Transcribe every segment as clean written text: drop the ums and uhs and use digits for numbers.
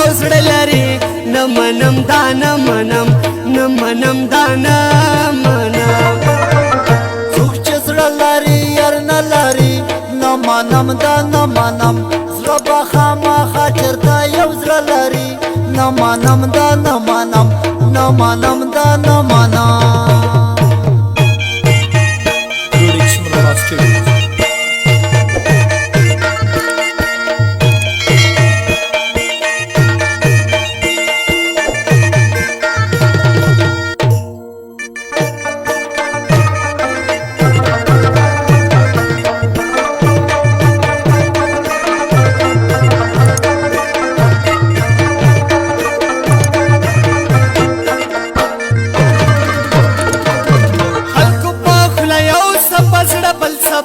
یو زړه لري نه منم دا نه منم نه منم دا نه منم څوک چې زړه لري یار نه لري نه منم دا نه منم زړه به خامخا چېرته یو زړه لري نه منم دا نه منم نه منم دا نه منم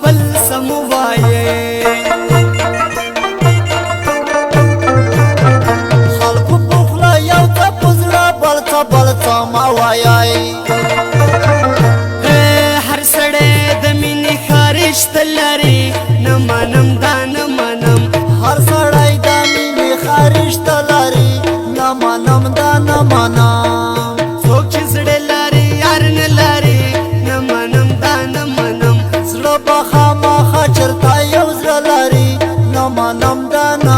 بل سمو وایې خلکو په خوله یو څه په زړه بل څه مه وایئ هر سړی د مینې ښه لري نه منم دا نه منم هر سړی د مینې ښه رشته لري نه منم دا نه منم څوک چې زړه لري یار نه لري نه منم دا نه منم زړه به خامخا چېرته یو زړه لري نه منم دا نه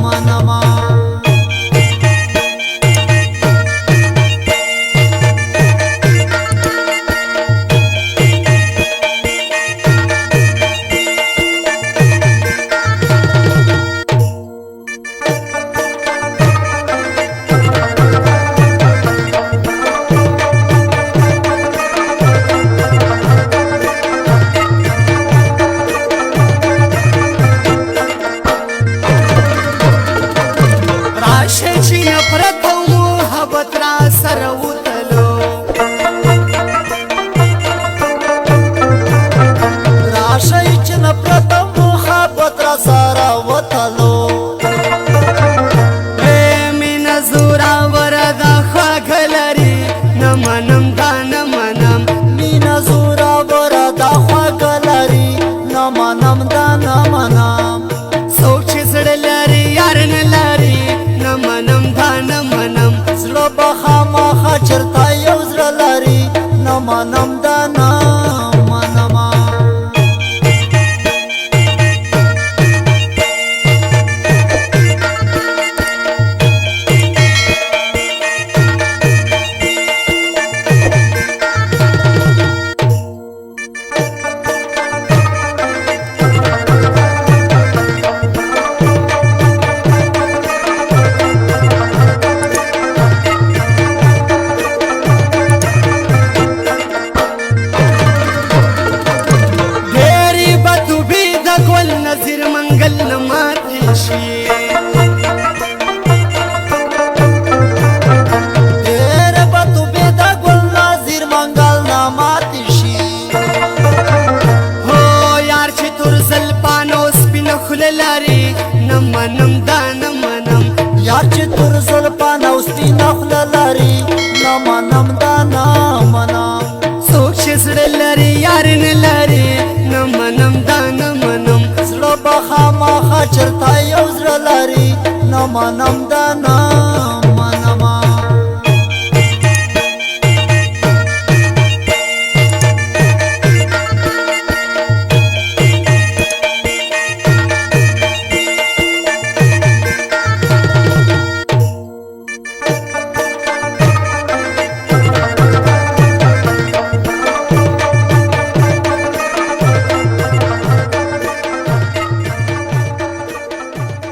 منم نفرت او محبت را سره وتلو راشئ چې نفرت او محبت را سره وتلو مینه زوراور ده خواږه لري نه منم دا نه منم مینه زوراور ده خواږه لري نه منم دا نه منم څوک چې زړه لري یار نه لري نه منم دا نه منم زړه به خامخا چېرته یو زړه لري نه منم دا نه منم نظیر منگل نماتی شي ډېر به تو بې د ګل نظیر منګل نماتی شي هو یار چې تور زلفانو سپینه خوله لري نه منم دا نه منم یار چې تور زلفانو سپینه خوله لري نه منم دا نه منم څوک چې زړه لري یار نه لري نه منم دا نه منم زړه به خامخا چېرته یو زړه لري نه منم دا نه